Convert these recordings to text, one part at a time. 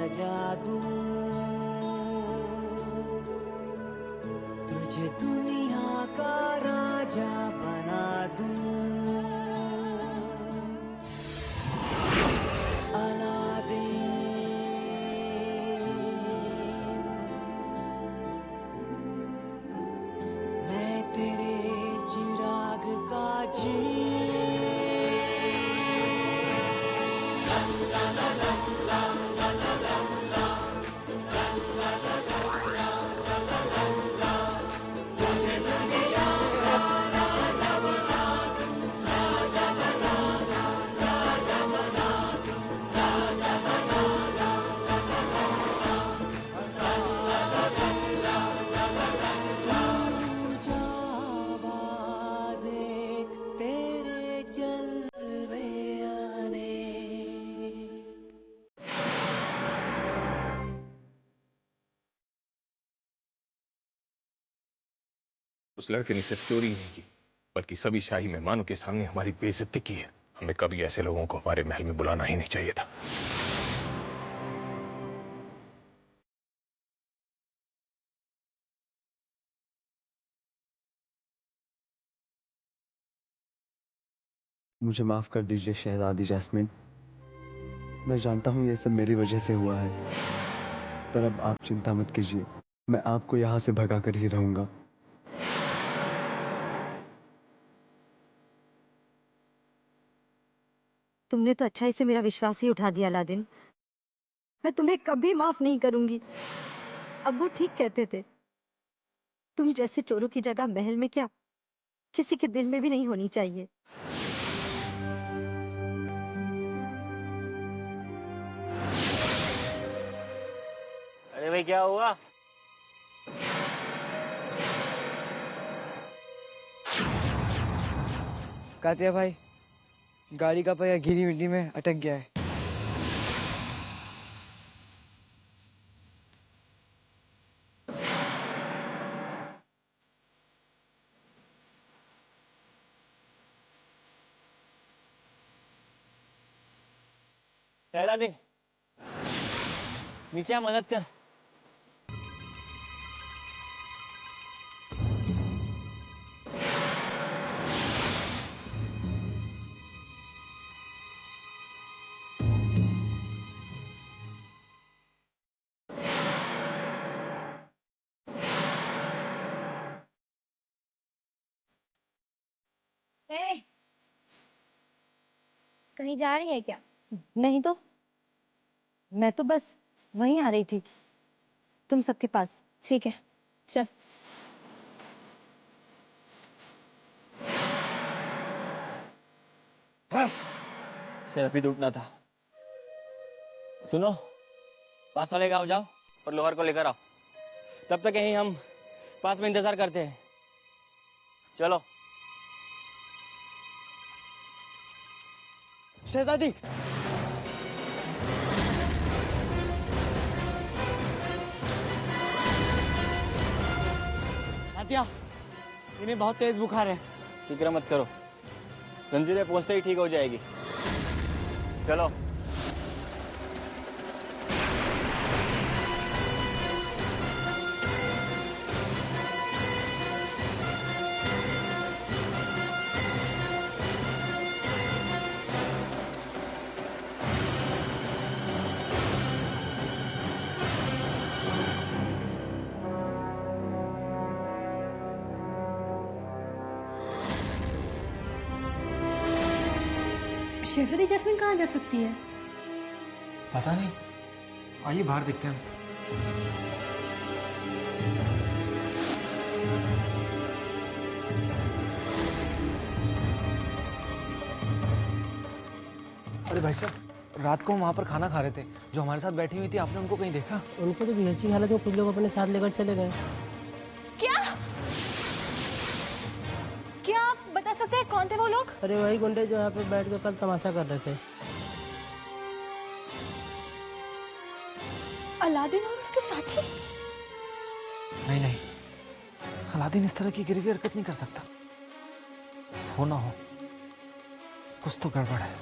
सजा दूं, तुझे दुनिया का राजा बना दूं। मैं तेरे चिराग का जी उस लड़के ने सिर्फ चोरी नहीं की, बल्कि सभी शाही मेहमानों के सामने हमारी बेइज्जती की है। हमें कभी ऐसे लोगों को हमारे महल में बुलाना ही नहीं चाहिए था। मुझे माफ कर दीजिए शहजादी जैस्मिन। मैं जानता हूँ ये सब मेरी वजह से हुआ है, पर अब आप चिंता मत कीजिए। मैं आपको यहाँ से भगा कर ही रहूंगा। तुमने तो अच्छाई से मेरा विश्वास ही उठा दिया अलादीन। मैं तुम्हें कभी माफ नहीं करूंगी। अब वो ठीक कहते थे, तुम जैसे चोरों की जगह महल में क्या किसी के दिल में भी नहीं होनी चाहिए। अरे भाई क्या हुआ? कातिया भाई, गाड़ी का पहिया गीली मिट्टी में अटक गया है। टहला दे, नीचे आ, मदद कर। ए, कहीं जा रही है क्या? नहीं तो मैं तो बस वहीं आ रही थी, तुम सबके पास। ठीक है, चल। सिर भी टूटना था। सुनो, पास वाले गांव जाओ और लोहार को लेकर आओ। तब तक यहीं हम पास में इंतजार करते हैं। चलो। शहजादी, कातिया, इन्हें बहुत तेज बुखार है। फिक्र मत करो, जंजीरें पहुंचते ही ठीक हो जाएगी। चलो। शहजादी जैस्मिन कहाँ जा सकती है? पता नहीं, आइए बाहर देखते हैं। अरे भाई साहब, रात को हम वहाँ पर खाना खा रहे थे। जो हमारे साथ बैठी हुई थी, आपने उनको कहीं देखा? उनको तो बेहोशी हालत में कुछ लोग अपने साथ लेकर चले गए। क्या? क्या आप बता सकते हैं कौन थे वो लोग? अरे वही गुंडे जो यहाँ पे बैठ कर कल तमाशा कर रहे थे। अलादीन और उसके साथी? नहीं नहीं, अलादीन इस तरह की गिरवी हरकत नहीं कर सकता। हो ना हो, कुछ तो गड़बड़ है।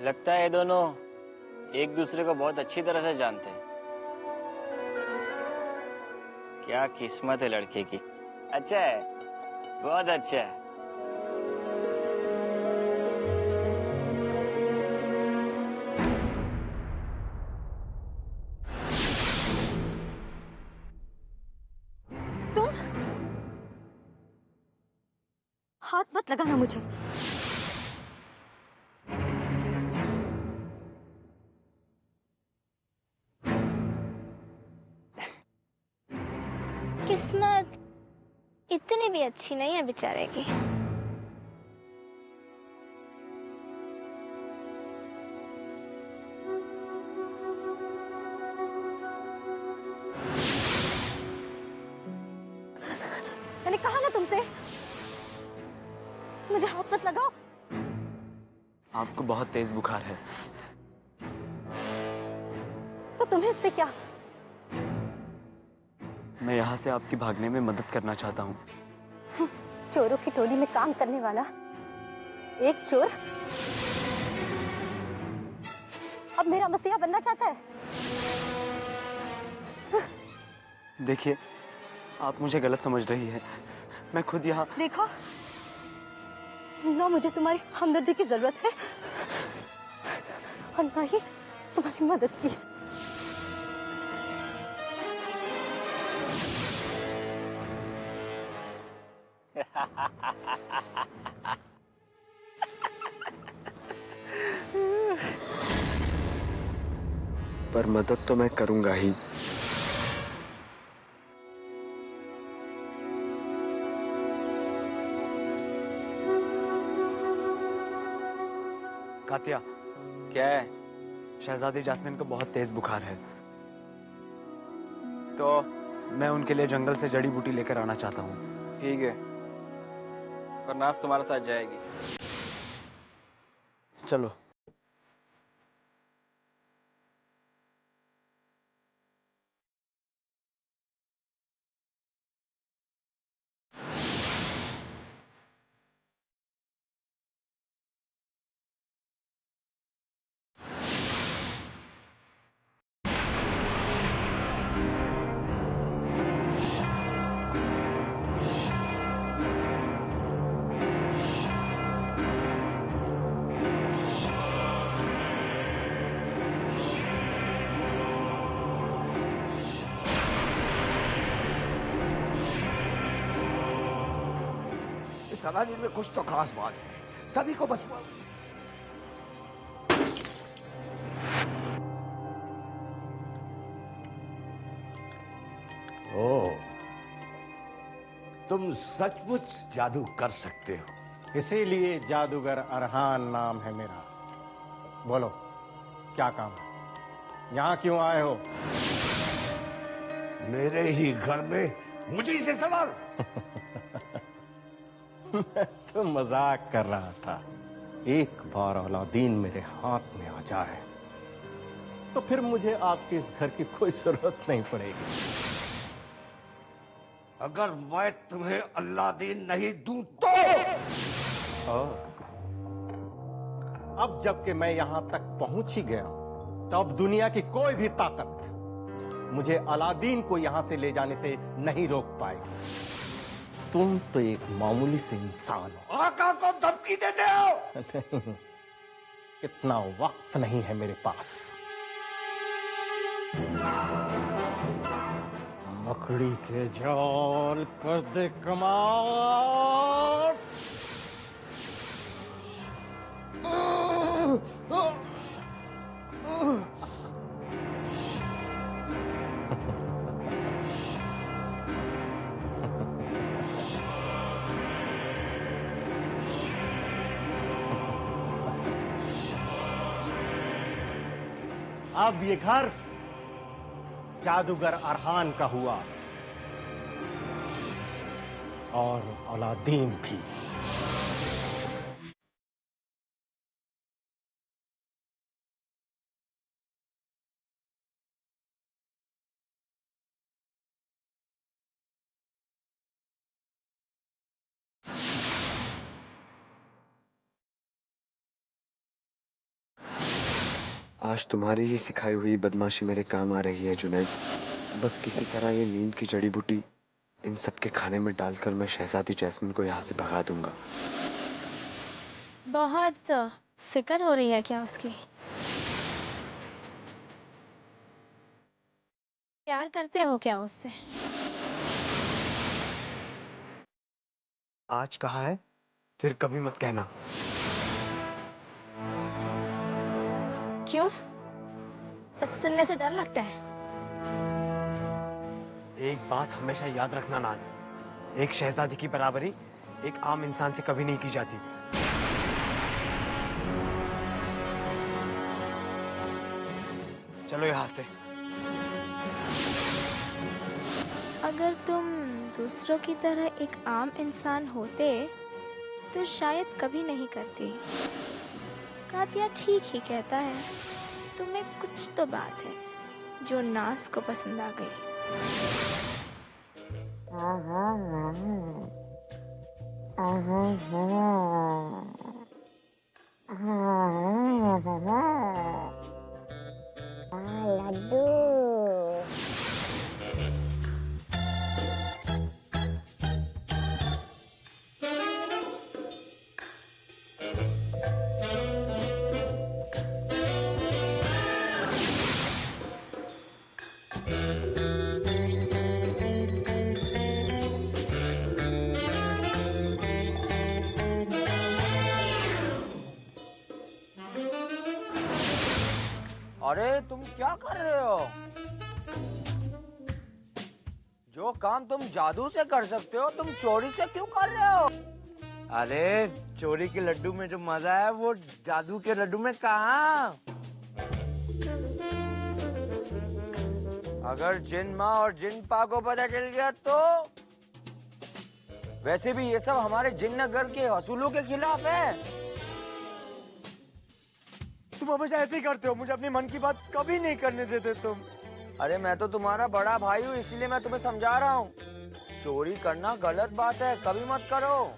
लगता है ये दोनों एक दूसरे को बहुत अच्छी तरह से जानते हैं। क्या किस्मत है लड़के की। अच्छा है, बहुत अच्छा है। तुम हाथ मत लगाना मुझे। किस्मत इतनी भी अच्छी नहीं है बेचारे की। मैंने कहा ना तुमसे, मुझे हाथ मत लगाओ। आपको बहुत तेज बुखार है। तो तुम्हें इससे क्या? मैं यहाँ से आपकी भागने में मदद करना चाहता हूँ। चोरों की टोली में काम करने वाला एक चोर अब मेरा मसीहा बनना चाहता है। देखिए, आप मुझे गलत समझ रही है। मैं खुद यहाँ। देखो ना, मुझे तुम्हारी हमदर्दी की जरूरत है और ना ही तुम्हारी मदद की। पर मदद तो मैं करूंगा ही। कातिया, क्या है? शहजादी जैस्मिन को बहुत तेज बुखार है। तो मैं उनके लिए जंगल से जड़ी बूटी लेकर आना चाहता हूँ। ठीक है, पर नाज तुम्हारे साथ जाएगी। चलो। इस अलादीन में कुछ तो खास बात है। सभी को बस ओ, तुम सचमुच जादू कर सकते हो। इसीलिए जादूगर अरहान नाम है मेरा। बोलो, क्या काम है? यहाँ क्यों आए हो? मेरे ही घर में मुझे से सवाल। मैं तो मजाक कर रहा था। एक बार अलादीन मेरे हाथ में आ जाए तो फिर मुझे आपके इस घर की कोई जरूरत नहीं पड़ेगी। अगर मैं तुम्हें अलादीन नहीं दूं तो? अब जबकि मैं यहां तक पहुंच ही गया हूं, तो अब दुनिया की कोई भी ताकत मुझे अलादीन को यहां से ले जाने से नहीं रोक पाएगी। तुम तो एक मामूली से इंसान हो। आका को धमकी देते हो? नहीं, इतना वक्त नहीं है मेरे पास। मकड़ी के जाल कर दे कमाल। अब ये घर जादूगर अरहान का हुआ और अलादीन भी। आज तुम्हारी ही सिखाई हुई बदमाशी मेरे काम आ रही है जुनैद। बस किसी तरह ये नींद की जड़ी बूटी इन सबके खाने में डालकर मैं शहजादी जैस्मिन को यहाँ से भगा दूंगा। बहुत फिक्र हो रही है क्या उसकी? प्यार करते हो क्या उससे? आज कहा है, फिर कभी मत कहना। क्यों? सच सुनने से डर लगता है? एक बात हमेशा याद रखना नाज, एक शहजादी की बराबरी एक आम इंसान से कभी नहीं की जाती। चलो यहाँ से। अगर तुम दूसरों की तरह एक आम इंसान होते तो शायद कभी नहीं करती। कातिया ठीक ही कहता है, तुम्हें कुछ तो बात है जो नाज को पसंद आ गई। लड्डू। अरे तुम क्या कर रहे हो? जो काम तुम जादू से कर सकते हो तुम चोरी से क्यों कर रहे हो? अरे चोरी के लड्डू में जो मजा है वो जादू के लड्डू में कहाँ? अगर जिन माँ और जिन पा को पता चल गया तो? वैसे भी ये सब हमारे जिन नगर के असूलों के खिलाफ है। तुम हमेशा ऐसे ही करते हो, मुझे अपने मन की बात कभी नहीं करने देते तुम। अरे मैं तो तुम्हारा बड़ा भाई हूँ इसीलिए मैं तुम्हें समझा रहा हूँ। चोरी करना गलत बात है, कभी मत करो।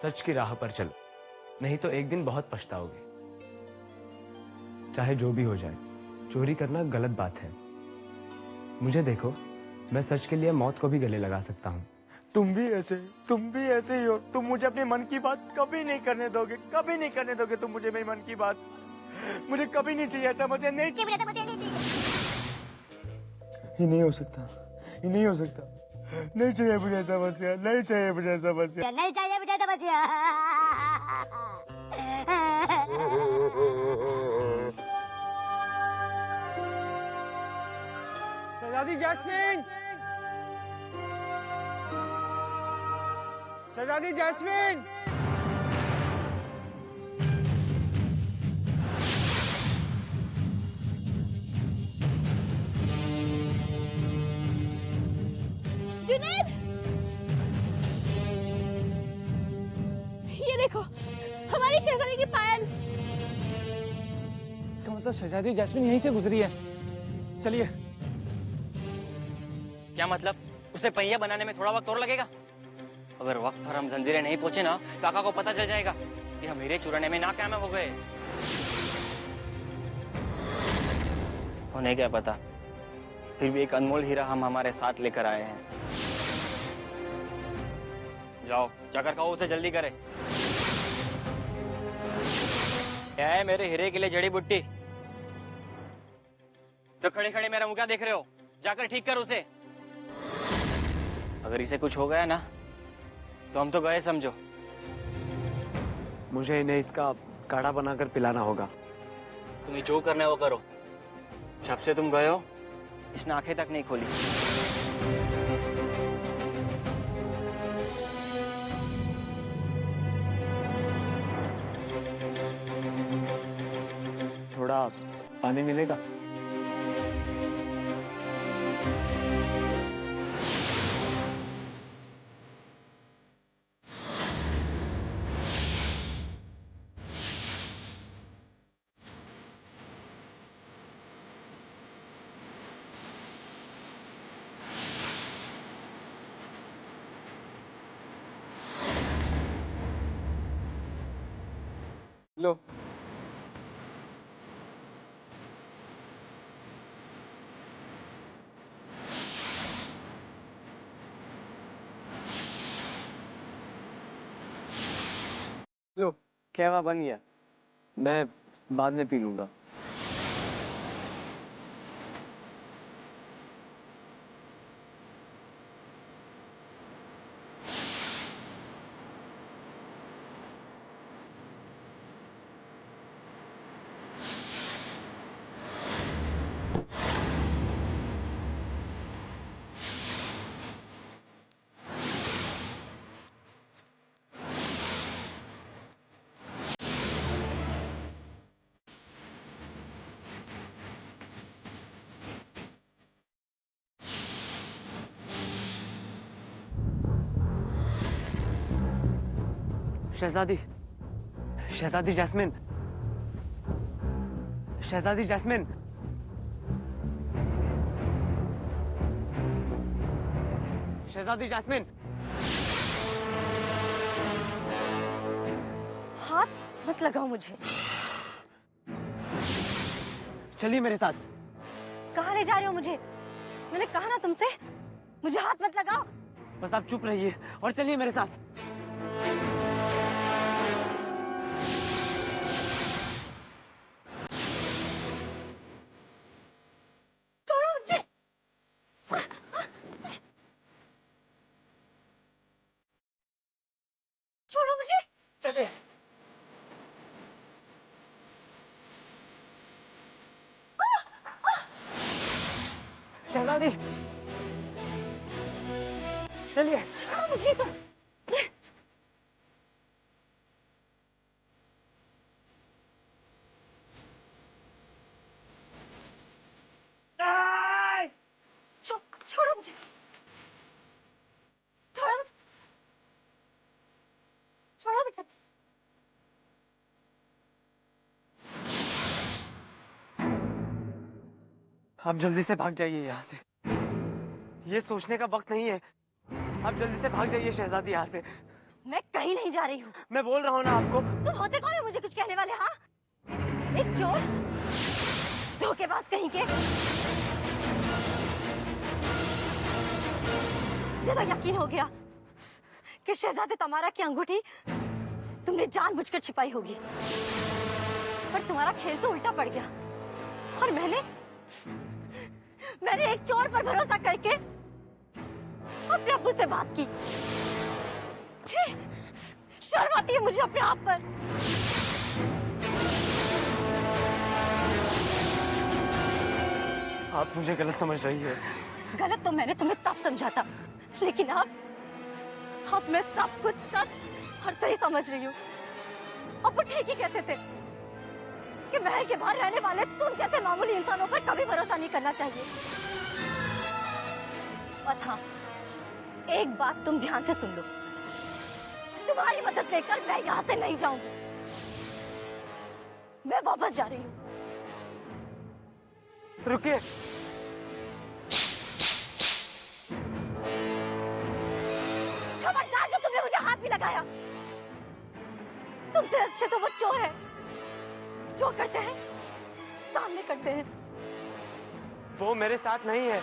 सच की राह पर चलो, नहीं तो एक दिन बहुत पछताओगे। चाहे जो भी हो जाए, चोरी करना गलत बात है। मुझे देखो, मैं सच के लिए मौत को भी गले लगा सकता हूँ। तुम भी ऐसे ही हो। तुम मुझे अपने मन की बात कभी नहीं करने दोगे, कभी नहीं करने दोगे तुम मुझे मेरी मन की बात। मुझे कभी नहीं चाहिए ऐसा, मुझे नहीं चाहिए। ये नहीं हो सकता, ये नहीं हो सकता। नहीं चाहिए मुझे ऐसा बसिया, नहीं चाहिए मुझे ऐसा बसिया, नहीं चाहिए मुझे ऐसा बसिया। शहजादी जैस्मिन, शहजादी जैस्मिन। जुनैद, ये देखो हमारी शहजादी की पायल। इसका मतलब शहजादी जैस्मिन यहीं से गुजरी है। चलिए। क्या मतलब? उसे पहिया बनाने में थोड़ा वक्त और लगेगा। अगर वक्त पर हम जंजीरें नहीं पहुंचे ना तो आका को पता चल जाएगा कि हम हीरे चुराने में नाकामयाब हो गए। उन्हें क्या पता, फिर भी एक अनमोल हीरा हम हमारे साथ लेकर आए हैं। जाओ जाकर कहो उसे जल्दी करे। क्या है मेरे हीरे के लिए जड़ी बूटी? तो खड़े खड़े मेरा मुंह क्या देख रहे हो? जाकर ठीक कर उसे। अगर इसे कुछ हो गया ना तो हम तो गए समझो। मुझे इन्हें इसका काढ़ा बनाकर पिलाना होगा। तुम्हें जो करना है वो करो। जब से तुम गए हो इसने आंखें तक नहीं खोली। थोड़ा पानी मिलेगा? लो कहवा बन गया, मैं बाद में पी लूंगा। शहजादी, शहजादी जैस्मिन, शहजादी जैस्मिन, शहजादी जैस्मिन। हाथ मत लगाओ मुझे। चलिए मेरे साथ। कहाँ ले जा रहे हो मुझे? मैंने कहा ना तुमसे, मुझे हाथ मत लगाओ। बस आप चुप रहिए और चलिए मेरे साथ। छोड़ो मुझे। चलिए। शहजादी, चलिए। छोड़ो मुझे तुम। छोड़ो मुझे। छोड़ो मुझे। छोड़ो मुझे। आप जल्दी से भाग जाइए यहाँ से। ये सोचने का वक्त नहीं है। आप जल्दी से भाग जाइए शहजादी यहाँ से। मैं कहीं नहीं जा रही हूँ। मैं बोल रहा हूँ ना आपको। तुम होते कौन हो मुझे कुछ कहने वाले? हाँ, एक चोर, धोखेबाज कहीं के। मुझे तो यकीन हो गया कि शहजादे तमारा की अंगूठी तुमने जानबूझकर छिपाई होगी, पर तुम्हारा खेल तो उल्टा पड़ गया और मैंने एक चोर पर भरोसा करके अपने अब्बू से बात की। छी, शर्म आती है मुझे अपने आप पर। आप मुझे गलत समझ रही है। गलत तो मैंने तुम्हें तब समझा था, लेकिन अब मैं सब कुछ सच और सही समझ रही हूँ। अब वो ठीक ही कहते थे कि महल के बाहर रहने वाले तुम जैसे मामूली इंसानों पर कभी भरोसा नहीं करना चाहिए। और हाँ, एक बात तुम ध्यान से सुन लो, तुम्हारी मदद लेकर मैं यहाँ से नहीं जाऊंगी। मैं वापस जा रही हूँ। रुकिए। खबरदार जो तुमने मुझे हाथ भी लगाया। तुमसे अच्छे तो वो चोर है, जो करते हैं सामने करते हैं। वो मेरे साथ नहीं है।